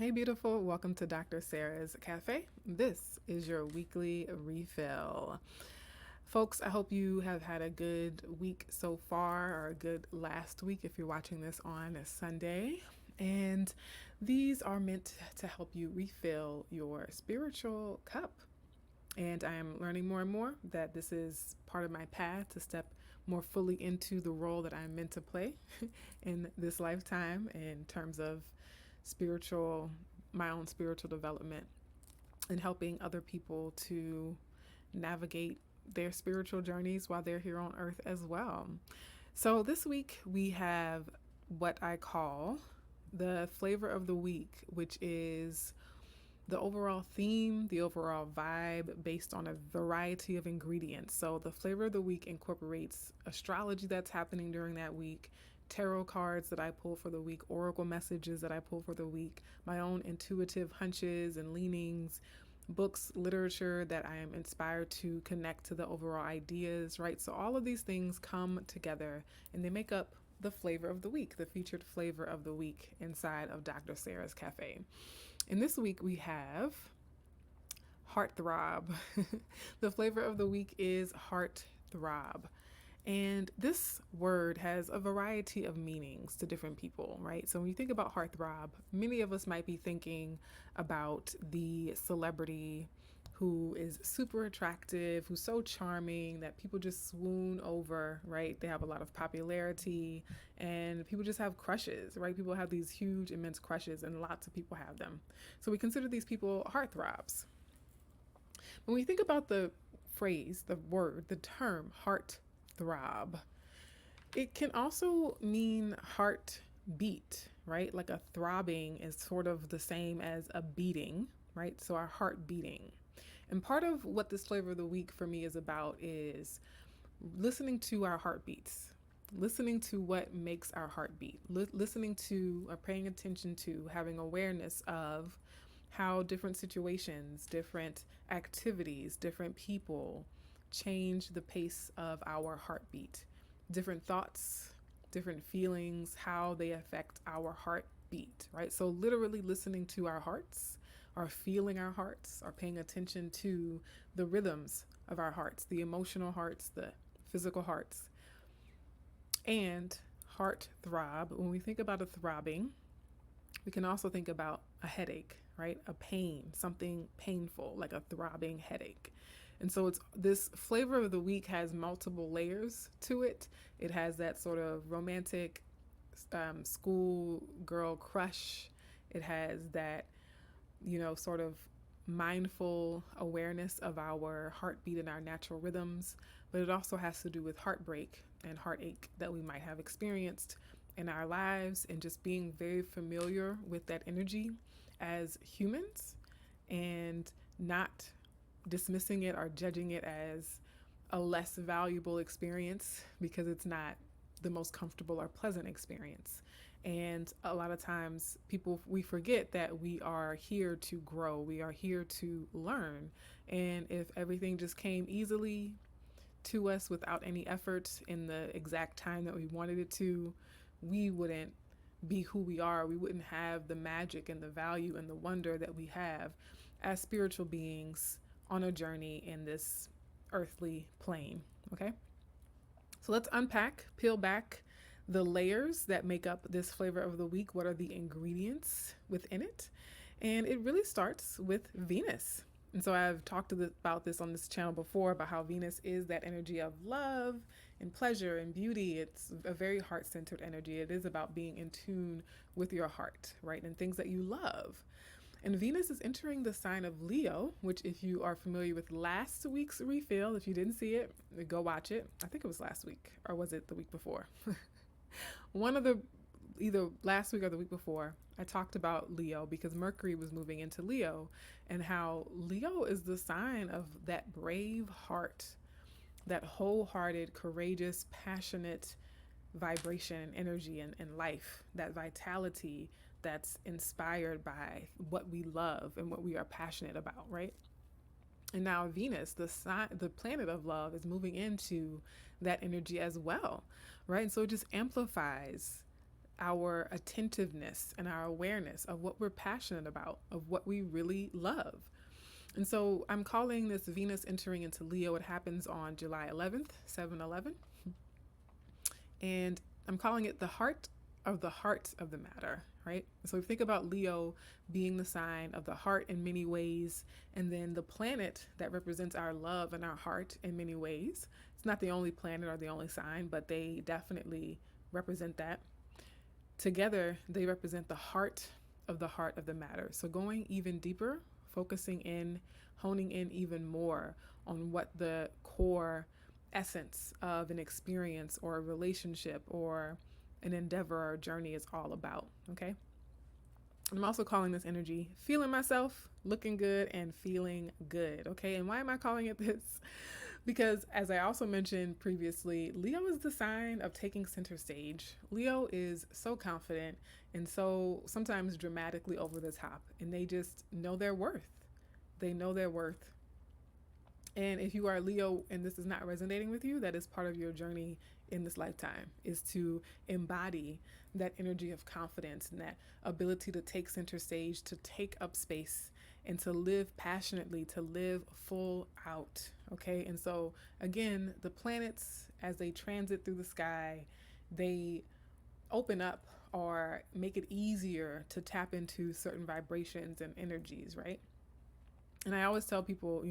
Hey, beautiful. Welcome to Dr. Sarah's Café. This is your weekly refill. Folks, I hope you have had a good week so far, or a good last week if you're watching this on a Sunday. And these are meant to help you refill your spiritual cup. And I am learning more and more that this is part of my path to step more fully into the role that I'm meant to play in this lifetime in terms of spiritual, my own spiritual development, and helping other people to navigate their spiritual journeys while they're here on earth as well. So this week we have what I call the flavor of the week, which is the overall theme, the overall vibe based on a variety of ingredients. So the flavor of the week incorporates astrology that's happening during that week, tarot cards that I pull for the week, oracle messages that I pull for the week, my own intuitive hunches and leanings, books, literature that I am inspired to connect to the overall ideas, right? So all of these things come together and they make up the flavor of the week, the featured flavor of the week inside of Dr. Sarah's Cafe. And this week we have heartthrob. The flavor of the week is heartthrob. And this word has a variety of meanings to different people, right? So when you think about heartthrob, many of us might be thinking about the celebrity who is super attractive, who's so charming that people just swoon over, right? They have a lot of popularity and people just have crushes, right? People have these huge, immense crushes and lots of people have them. So we consider these people heartthrobs. When we think about the phrase, the word, the term heartthrob, it can also mean heartbeat, right? Like a throbbing is sort of the same as a beating, right? So our heart beating. And part of what this flavor of the week for me is about is listening to our heartbeats, listening to what makes our heart beat, listening to or paying attention to, having awareness of how different situations, different activities, different people change the pace of our heartbeat, different thoughts, different feelings, how they affect our heartbeat, right? So literally listening to our hearts, are feeling our hearts, are paying attention to the rhythms of our hearts, the emotional hearts, the physical hearts. And heart throb, when we think about a throbbing, we can also think about a headache, right? A pain, something painful, like a throbbing headache. And so it's this flavor of the week has multiple layers to it. It has that sort of romantic school girl crush. It has that sort of mindful awareness of our heartbeat and our natural rhythms, but it also has to do with heartbreak and heartache that we might have experienced in our lives and just being very familiar with that energy as humans and not dismissing it or judging it as a less valuable experience because it's not the most comfortable or pleasant experience. And a lot of times we forget that we are here to grow. We are here to learn. And if everything just came easily to us without any effort in the exact time that we wanted it to, we wouldn't be who we are. We wouldn't have the magic and the value and the wonder that we have as spiritual beings on a journey in this earthly plane. Okay? So let's unpack, peel back the layers that make up this flavor of the week. What are the ingredients within it? And it really starts with Venus. And so I've talked about this on this channel before, about how Venus is that energy of love and pleasure and beauty. It's a very heart-centered energy. It is about being in tune with your heart, right? And things that you love. And Venus is entering the sign of Leo, which, if you are familiar with last week's refill, if you didn't see it, go watch it. I think it was last week, or was it the week before? One of the, either last week or the week before, I talked about Leo because Mercury was moving into Leo and how Leo is the sign of that brave heart, that wholehearted, courageous, passionate vibration and energy and life, that vitality that's inspired by what we love and what we are passionate about, right? And now Venus, the planet of love, is moving into that energy as well, right? And so it just amplifies our attentiveness and our awareness of what we're passionate about, of what we really love. And so I'm calling this Venus entering into Leo. It happens on July 11th, 7/11. And I'm calling it the heart of the matter, right? So we think about Leo being the sign of the heart in many ways, and then the planet that represents our love and our heart in many ways. It's not the only planet or the only sign, but they definitely represent that. Together, they represent the heart of the matter. So going even deeper, focusing in, honing in even more on what the core essence of an experience or a relationship or an endeavor or journey is all about. Okay. I'm also calling this energy feeling myself, looking good, and feeling good. Okay. And why am I calling it this? Because, as I also mentioned previously, Leo is the sign of taking center stage. Leo is so confident and so sometimes dramatically over the top, and they just know their worth. They know their worth. And if you are Leo and this is not resonating with you, that is part of your journey in this lifetime, is to embody that energy of confidence and that ability to take center stage, to take up space, and to live passionately, to live full out. Okay. And so, again, the planets, as they transit through the sky, they open up or make it easier to tap into certain vibrations and energies, right? And I always tell people,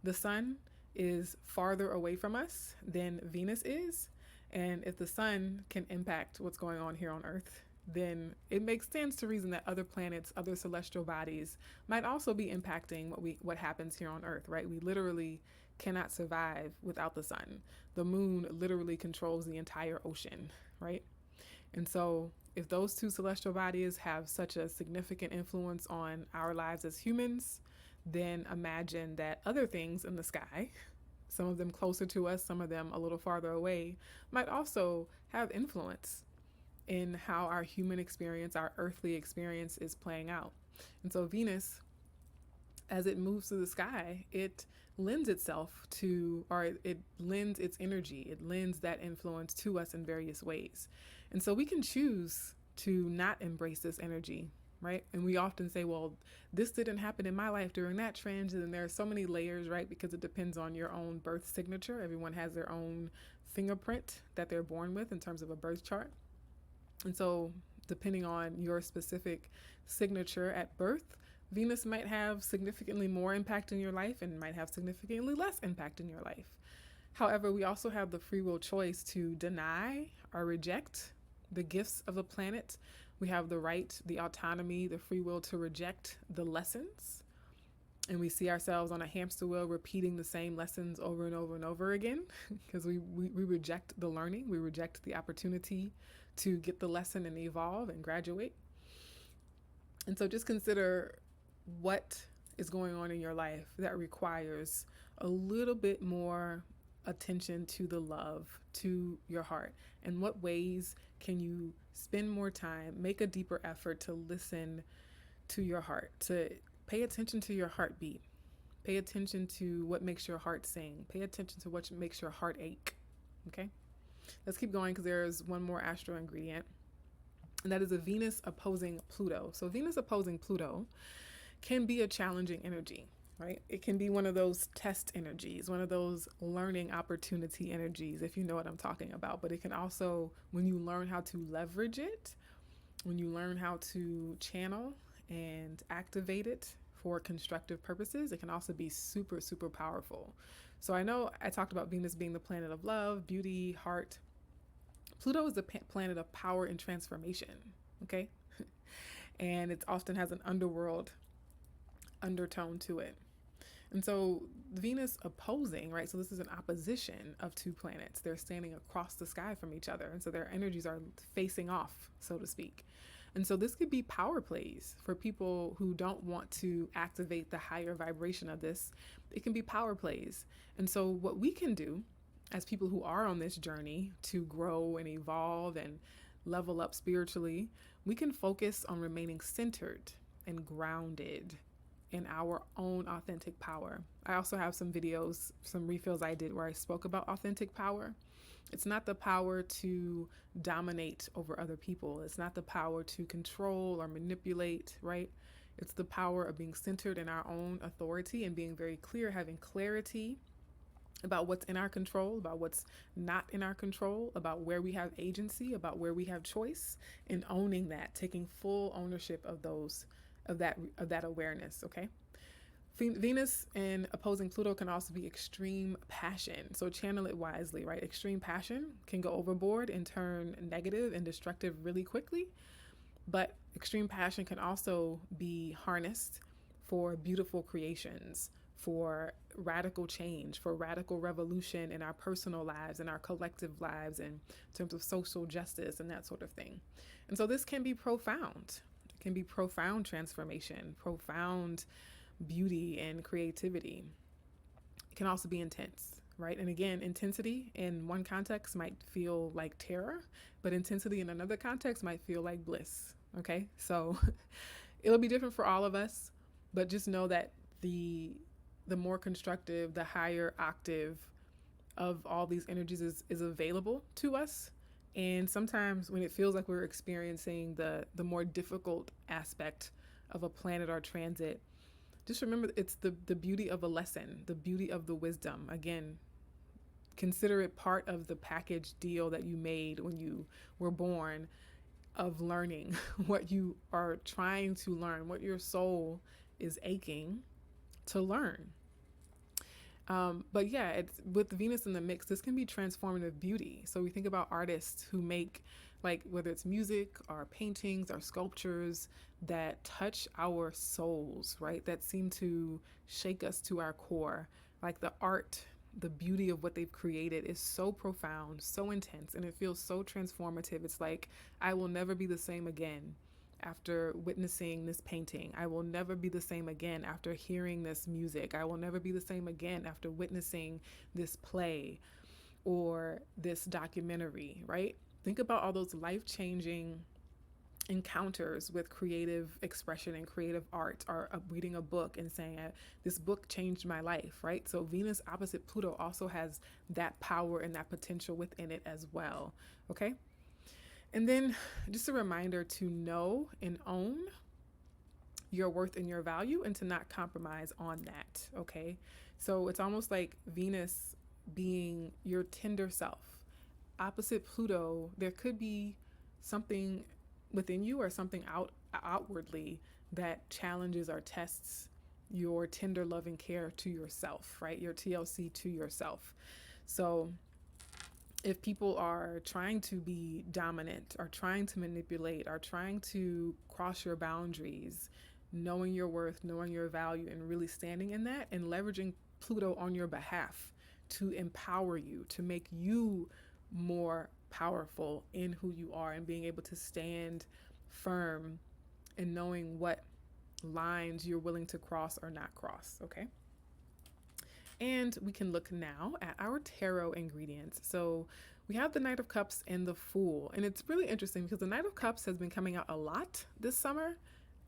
the sun is farther away from us than Venus is. And if the sun can impact what's going on here on Earth, then it makes sense to reason that other planets, other celestial bodies might also be impacting what happens here on Earth, right? We literally cannot survive without the sun. The moon literally controls the entire ocean, right? And so if those two celestial bodies have such a significant influence on our lives as humans, then imagine that other things in the sky, some of them closer to us, some of them a little farther away, might also have influence in how our human experience, our earthly experience is playing out. And so Venus, as it moves through the sky, it lends itself to, or it lends its energy, it lends that influence to us in various ways. And so we can choose to not embrace this energy, right? And we often say, well, this didn't happen in my life during that transit. And there are so many layers, right? Because it depends on your own birth signature. Everyone has their own fingerprint that they're born with in terms of a birth chart. And so depending on your specific signature at birth, Venus might have significantly more impact in your life and might have significantly less impact in your life. However, we also have the free will choice to deny or reject the gifts of the planet. We have the right, the autonomy, the free will to reject the lessons. And we see ourselves on a hamster wheel repeating the same lessons over and over and over again because we reject the learning. We reject the opportunity to get the lesson and evolve and graduate. And so just consider what is going on in your life that requires a little bit more attention to the love, to your heart, and what ways can you spend more time, make a deeper effort to listen to your heart, to pay attention to your heartbeat, pay attention to what makes your heart sing, pay attention to what makes your heart ache. Okay, let's keep going because there's one more astro ingredient, and that is a Venus opposing Pluto. So Venus opposing Pluto can be a challenging energy, right? It can be one of those test energies, one of those learning opportunity energies, if you know what I'm talking about. But it can also, when you learn how to leverage it, when you learn how to channel and activate it for constructive purposes, it can also be super, super powerful. So I know I talked about Venus being the planet of love, beauty, heart. Pluto is the planet of power and transformation, okay? And it often has an underworld undertone to it. And so Venus opposing, right? So this is an opposition of two planets. They're standing across the sky from each other. And so their energies are facing off, so to speak. And so this could be power plays for people who don't want to activate the higher vibration of this. It can be power plays. And so what we can do as people who are on this journey to grow and evolve and level up spiritually, we can focus on remaining centered and grounded in our own authentic power. I also have some videos, some refills I did where I spoke about authentic power. It's not the power to dominate over other people. It's not the power to control or manipulate, right? It's the power of being centered in our own authority and being very clear, having clarity about what's in our control, about what's not in our control, about where we have agency, about where we have choice, and owning that, taking full ownership of that awareness, okay? Venus in opposing Pluto can also be extreme passion. So channel it wisely, right? Extreme passion can go overboard and turn negative and destructive really quickly. But extreme passion can also be harnessed for beautiful creations, for radical change, for radical revolution in our personal lives and our collective lives in terms of social justice and that sort of thing. And so this can be profound. It can be profound transformation, profound beauty and creativity. It can also be intense, right? And again, intensity in one context might feel like terror, but intensity in another context might feel like bliss. Okay, so it'll be different for all of us, but just know that the more constructive, the higher octave of all these energies is available to us. And sometimes when it feels like we're experiencing the more difficult aspect of a planet or transit, just remember it's the beauty of a lesson, the beauty of the wisdom. Again, consider it part of the package deal that you made when you were born, of learning what you are trying to learn, what your soul is aching to learn. But yeah, it's with Venus in the mix, this can be transformative beauty. So we think about artists who make, like, whether it's music or paintings or sculptures that touch our souls, right? That seem to shake us to our core. Like the art, the beauty of what they've created is so profound, so intense, and it feels so transformative. It's like, I will never be the same again after witnessing this painting. I will never be the same again after hearing this music. I will never be the same again after witnessing this play or this documentary, right? Think about all those life-changing encounters with creative expression and creative art, or reading a book and saying, this book changed my life, right? So Venus opposite Pluto also has that power and that potential within it as well, okay? And then just a reminder to know and own your worth and your value and to not compromise on that, okay? So it's almost like Venus being your tender self. Opposite Pluto, there could be something within you or something outwardly that challenges or tests your tender love and care to yourself, right? Your TLC to yourself. So if people are trying to be dominant or trying to manipulate or trying to cross your boundaries, knowing your worth, knowing your value, and really standing in that and leveraging Pluto on your behalf to empower you, to make you more powerful in who you are and being able to stand firm and knowing what lines you're willing to cross or not cross, okay? And we can look now at our tarot ingredients. So we have the Knight of Cups and the Fool. And it's really interesting because the Knight of Cups has been coming out a lot this summer.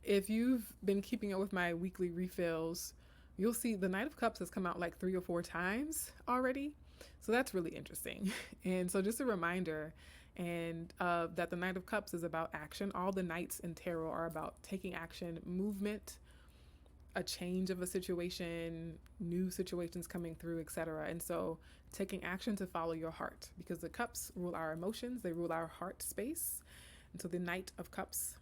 If you've been keeping up with my weekly refills, you'll see the Knight of Cups has come out like 3 or 4 times already. So that's really interesting. And so just a reminder and that the Knight of Cups is about action. All the knights in tarot are about taking action, movement, a change of a situation, new situations coming through, etc. And so taking action to follow your heart, because the cups rule our emotions, they rule our heart space. And so the Knight of Cups,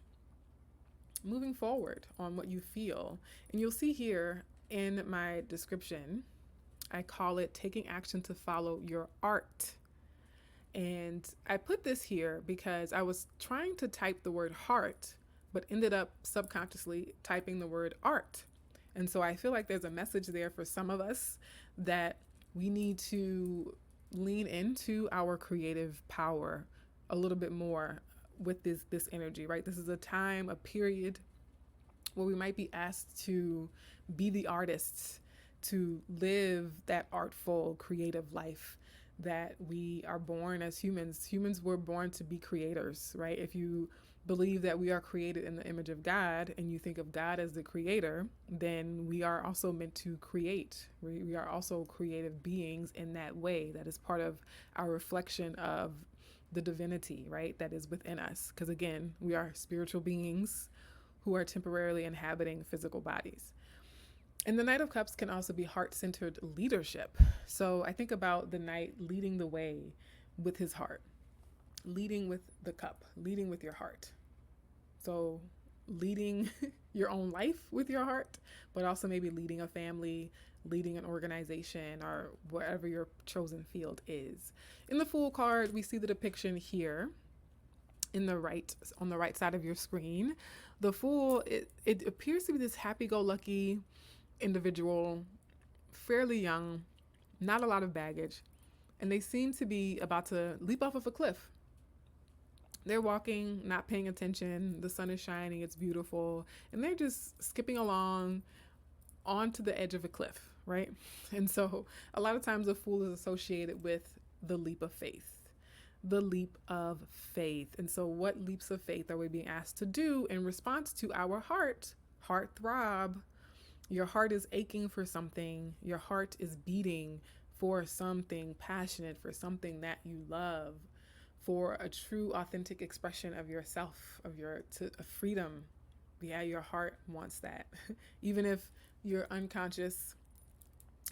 moving forward on what you feel. And you'll see here in my description, I call it taking action to follow your art. And I put this here because I was trying to type the word heart, but ended up subconsciously typing the word art. And so I feel like there's a message there for some of us that we need to lean into our creative power a little bit more with this energy, right? This is a time, a period where we might be asked to be the artists, to live that artful, creative life that we are born as humans. Humans were born to be creators, right? If you believe that we are created in the image of God, and you think of God as the creator, then we are also meant to create. We are also creative beings in that way. That is part of our reflection of the divinity, right? That is within us. Because again, we are spiritual beings who are temporarily inhabiting physical bodies. And the Knight of Cups can also be heart-centered leadership. So I think about the knight leading the way with his heart, leading with the cup, leading with your heart. So leading your own life with your heart, but also maybe leading a family, leading an organization, or whatever your chosen field is. In the Fool card, we see the depiction here on the right side of your screen. The Fool, it appears to be this happy-go-lucky individual, fairly young, not a lot of baggage, and they seem to be about to leap off of a cliff. They're walking, not paying attention. The sun is shining, it's beautiful, and they're just skipping along onto the edge of a cliff, right? And so a lot of times the Fool is associated with the leap of faith. The leap of faith. And so what leaps of faith are we being asked to do in response to our heart throb? Your heart is aching for something. Your heart is beating for something passionate, for something that you love, for a true, authentic expression of yourself, of freedom. Yeah, your heart wants that. Even if your unconscious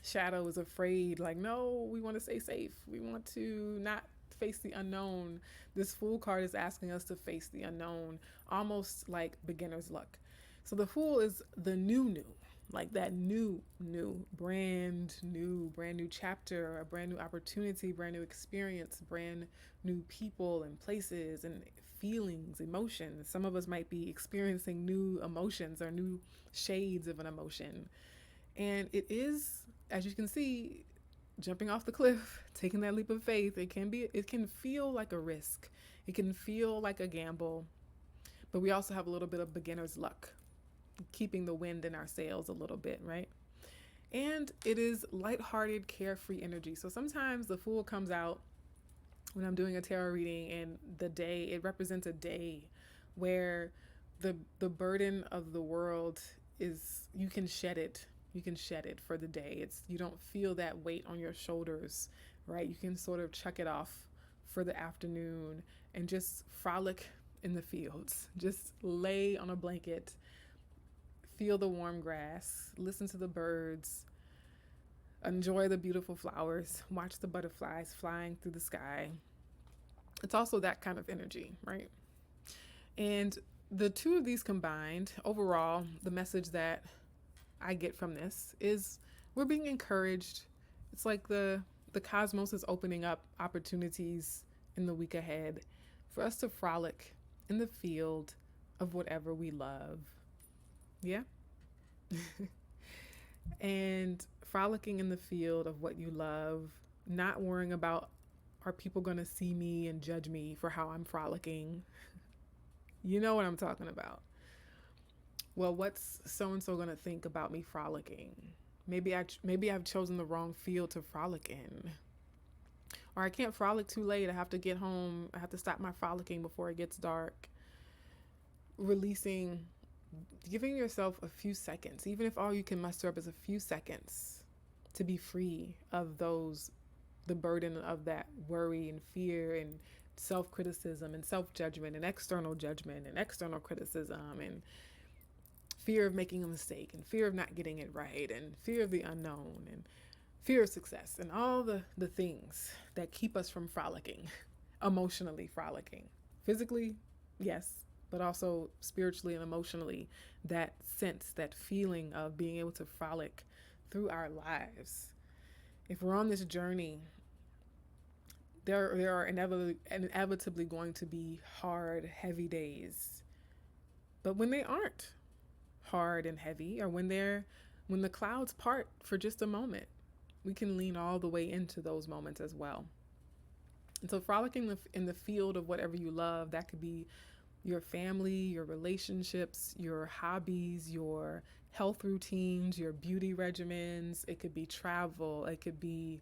shadow is afraid, like, no, we want to stay safe. We want to not face the unknown. This Fool card is asking us to face the unknown, almost like beginner's luck. So the Fool is the new, like that brand new chapter, a brand new opportunity, brand new experience, brand new people and places and feelings, emotions. Some of us might be experiencing new emotions or new shades of an emotion. And it is, as you can see, jumping off the cliff, taking that leap of faith. It can feel like a risk. It can feel like a gamble, but we also have a little bit of beginner's luck, keeping the wind in our sails a little bit, right? And it is lighthearted, carefree energy. So sometimes the Fool comes out when I'm doing a tarot reading, and it represents a day where the burden of the world is, you can shed it. You can shed it for the day. You don't feel that weight on your shoulders, right? You can sort of chuck it off for the afternoon and just frolic in the fields. Just lay on a blanket, feel the warm grass, listen to the birds, enjoy the beautiful flowers, watch the butterflies flying through the sky. It's also that kind of energy, right? And the two of these combined, overall, the message that I get from this is we're being encouraged. It's like the cosmos is opening up opportunities in the week ahead for us to frolic in the field of whatever we love. Yeah. And frolicking in the field of what you love, not worrying about, are people going to see me and judge me for how I'm frolicking? You know what I'm talking about. Well, what's so-and-so going to think about me frolicking? Maybe I've chosen the wrong field to frolic in. Or I can't frolic too late. I have to get home. I have to stop my frolicking before it gets dark. Releasing, giving yourself a few seconds, even if all you can muster up is a few seconds, to be free of the burden of that worry and fear and self-criticism and self-judgment and external judgment and external criticism and fear of making a mistake and fear of not getting it right and fear of the unknown and fear of success and all the things that keep us from frolicking, emotionally frolicking. Physically, yes, but also spiritually and emotionally, that sense, that feeling of being able to frolic through our lives. If we're on this journey, there are inevitably going to be hard, heavy days. But when they aren't hard and heavy, or when the clouds part for just a moment, we can lean all the way into those moments as well. And so frolicking in the field of whatever you love, that could be your family, your relationships, your hobbies, your health routines, your beauty regimens. It could be travel. It could be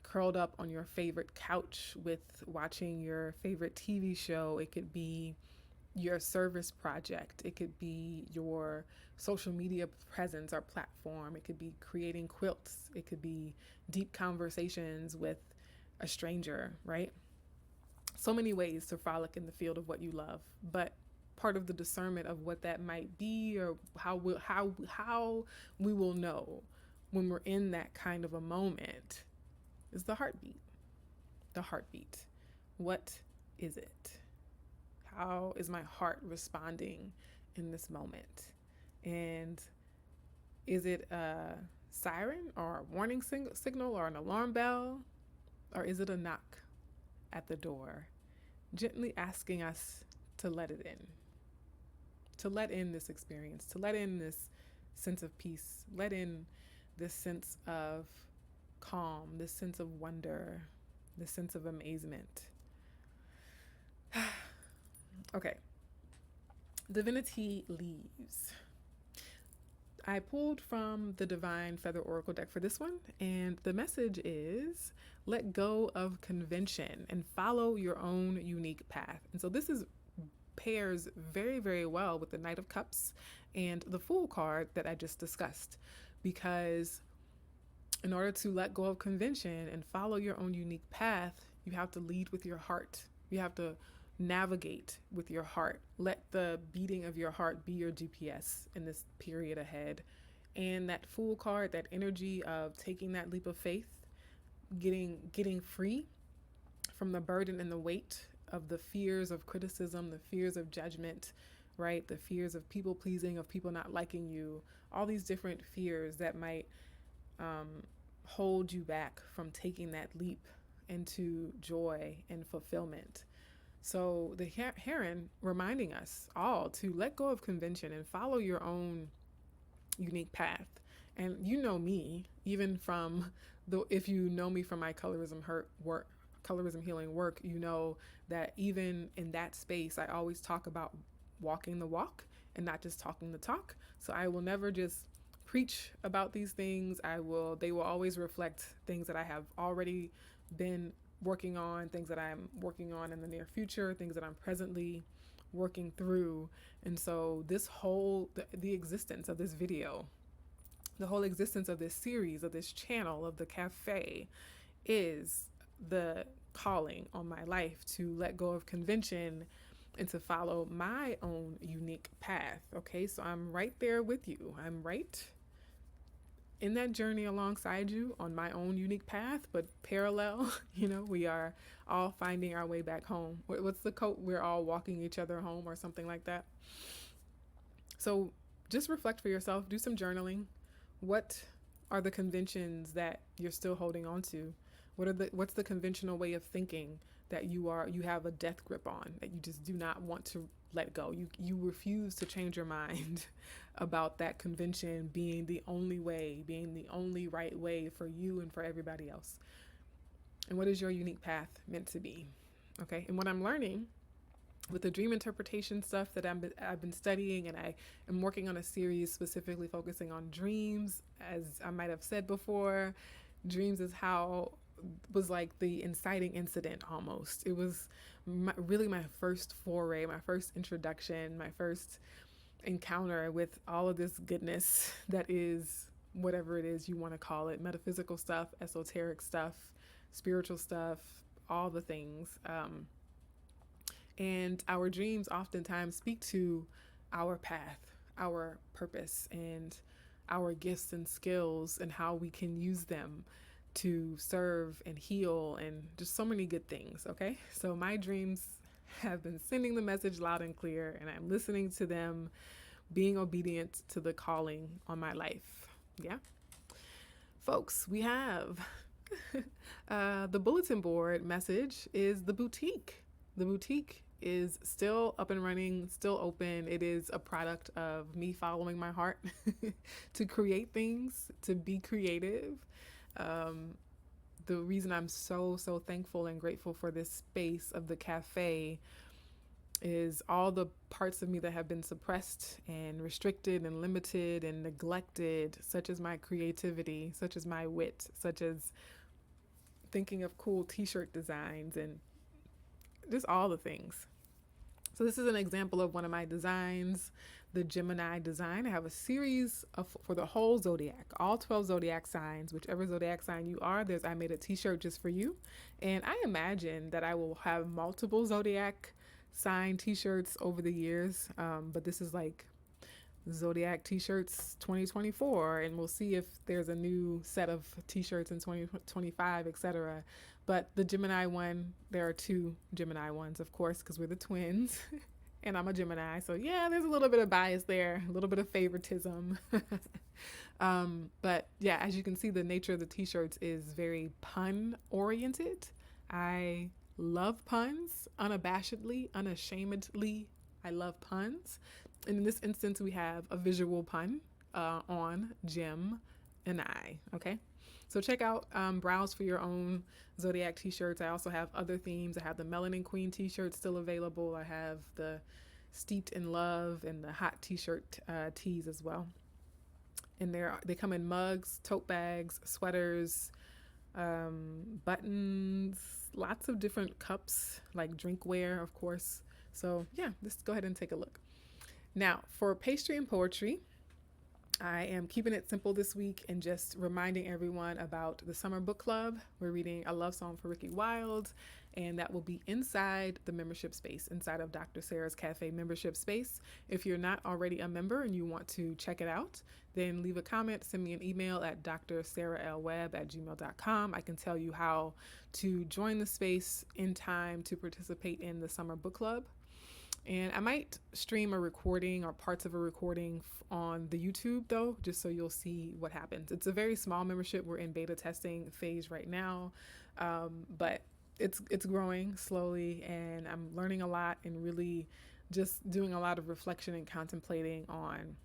curled up on your favorite couch with watching your favorite TV show. It could be your service project. It could be your social media presence or platform. It could be creating quilts. It could be deep conversations with a stranger, right? So many ways to frolic in the field of what you love. But part of the discernment of what that might be, or how we will know when we're in that kind of a moment, is the heartbeat. The heartbeat. What is it? How is my heart responding in this moment? And is it a siren or a warning signal or an alarm bell? Or is it a knock at the door, gently asking us to let it in? To let in this experience, to let in this sense of peace, let in this sense of calm, this sense of wonder, this sense of amazement. Okay, divinity leaves. I pulled from the Divine Feather Oracle deck for this one, and the message is let go of convention and follow your own unique path. And so this is pairs very, very well with the Knight of Cups and the Fool card that I just discussed, because in order to let go of convention and follow your own unique path, you have to lead with your heart. You have to navigate with your heart. Let the beating of your heart be your GPS in this period ahead. And that Fool card, that energy of taking that leap of faith, getting free from the burden and the weight of the fears of criticism, the fears of judgment, right? The fears of people pleasing, of people not liking you, all these different fears that might hold you back from taking that leap into joy and fulfillment. So the Heron reminding us all to let go of convention and follow your own unique path. And you know me, even from if you know me from my colorism healing work, you know that even in that space, I always talk about walking the walk and not just talking the talk. So I will never just preach about these things. They will always reflect things that I have already been working on, things that I'm working on in the near future, things that I'm presently working through. And so this whole, the existence of this video, the whole existence of this series, of this channel, of the Café, is the calling on my life to let go of convention and to follow my own unique path. Okay, so I'm right there with you. I'm right in that journey alongside you on my own unique path, but parallel, we are all finding our way back home. What's the quote? We're all walking each other home, or something like that. So just reflect for yourself, do some journaling. What are the conventions that you're still holding on to? What's the conventional way of thinking that you have a death grip on, that you just do not want to let go? You refuse to change your mind about that convention being the only way, being the only right way for you and for everybody else. And what is your unique path meant to be? Okay, and what I'm learning with the dream interpretation stuff that I've been studying, and I am working on a series specifically focusing on dreams. As I might have said before, dreams was like the inciting incident almost. It was really my first foray, my first introduction, my first encounter with all of this goodness that is whatever it is you want to call it, metaphysical stuff, esoteric stuff, spiritual stuff, all the things. And our dreams oftentimes speak to our path, our purpose, and our gifts and skills, and how we can use them to serve and heal and just so many good things. Okay, so my dreams have been sending the message loud and clear, and I'm listening to them, being obedient to the calling on my life. Yeah, folks, we have the bulletin board message is the boutique. The boutique is still up and running, still open. It is a product of me following my heart to create things, to be creative. The reason I'm so thankful and grateful for this space of the Café is all the parts of me that have been suppressed and restricted and limited and neglected, such as my creativity, such as my wit, such as thinking of cool t-shirt designs, and just all the things. So this is an example of one of my designs, the Gemini design. I have a series for the whole zodiac, all 12 zodiac signs, whichever zodiac sign you are. I made a t-shirt just for you. And I imagine that I will have multiple zodiac sign t-shirts over the years. But this is like Zodiac t-shirts 2024, and we'll see if there's a new set of t-shirts in 2025, etc. But the Gemini one, there are two Gemini ones, of course, because we're the twins and I'm a Gemini. So yeah, there's a little bit of bias there, a little bit of favoritism. But yeah, as you can see, the nature of the t-shirts is very pun oriented. I love puns unabashedly, unashamedly. I love puns. And in this instance, we have a visual pun on Gem and I. Okay. So check out, browse for your own zodiac t-shirts. I also have other themes. I have the Melanin Queen t-shirt still available. I have the Steeped in Love and the hot t-shirt tees as well. And they come in mugs, tote bags, sweaters, buttons, lots of different cups, like drinkware, of course. So yeah, just go ahead and take a look. Now, for pastry and poetry, I am keeping it simple this week and just reminding everyone about the summer book club. We're reading A Love Song for Ricky Wilde, and that will be inside the membership space, inside of Dr. Sarah's Café membership space. If you're not already a member and you want to check it out, then leave a comment, send me an email at drsarahlwebb@gmail.com. I can tell you how to join the space in time to participate in the summer book club. And I might stream a recording or parts of a recording on the YouTube though, just so you'll see what happens. It's a very small membership. We're in beta testing phase right now, but it's growing slowly, and I'm learning a lot and really just doing a lot of reflection and contemplating on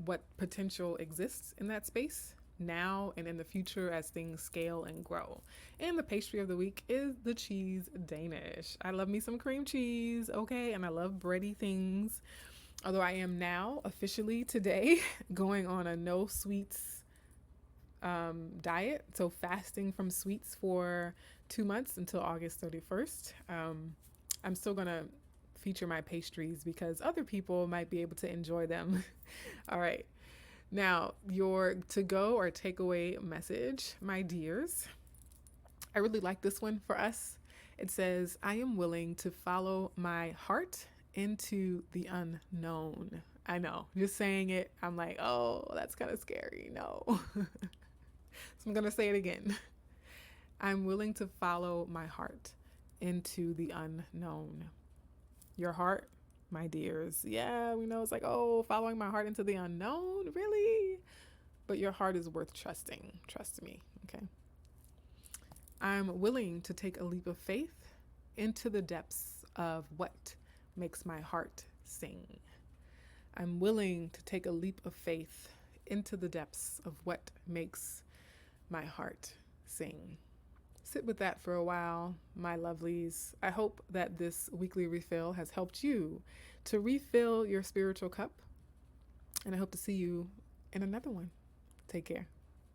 what potential exists in that space now and in the future as things scale and grow. And the pastry of the week is the cheese Danish. I love me some cream cheese, okay? And I love bready things. Although I am now officially today going on a no sweets diet. So fasting from sweets for 2 months until August 31st. I'm still gonna feature my pastries because other people might be able to enjoy them. All right. Now, your to-go or takeaway message, my dears. I really like this one for us. It says, I am willing to follow my heart into the unknown. I know, just saying it, I'm like, oh, that's kind of scary. No. So I'm going to say it again. I'm willing to follow my heart into the unknown. Your heart, my dears. Yeah, we know it's like, oh, following my heart into the unknown, really? But your heart is worth trusting. Trust me, okay? I'm willing to take a leap of faith into the depths of what makes my heart sing. I'm willing to take a leap of faith into the depths of what makes my heart sing. Sit with that for a while, my lovelies. I hope that this weekly refill has helped you to refill your spiritual cup. And I hope to see you in another one. Take care.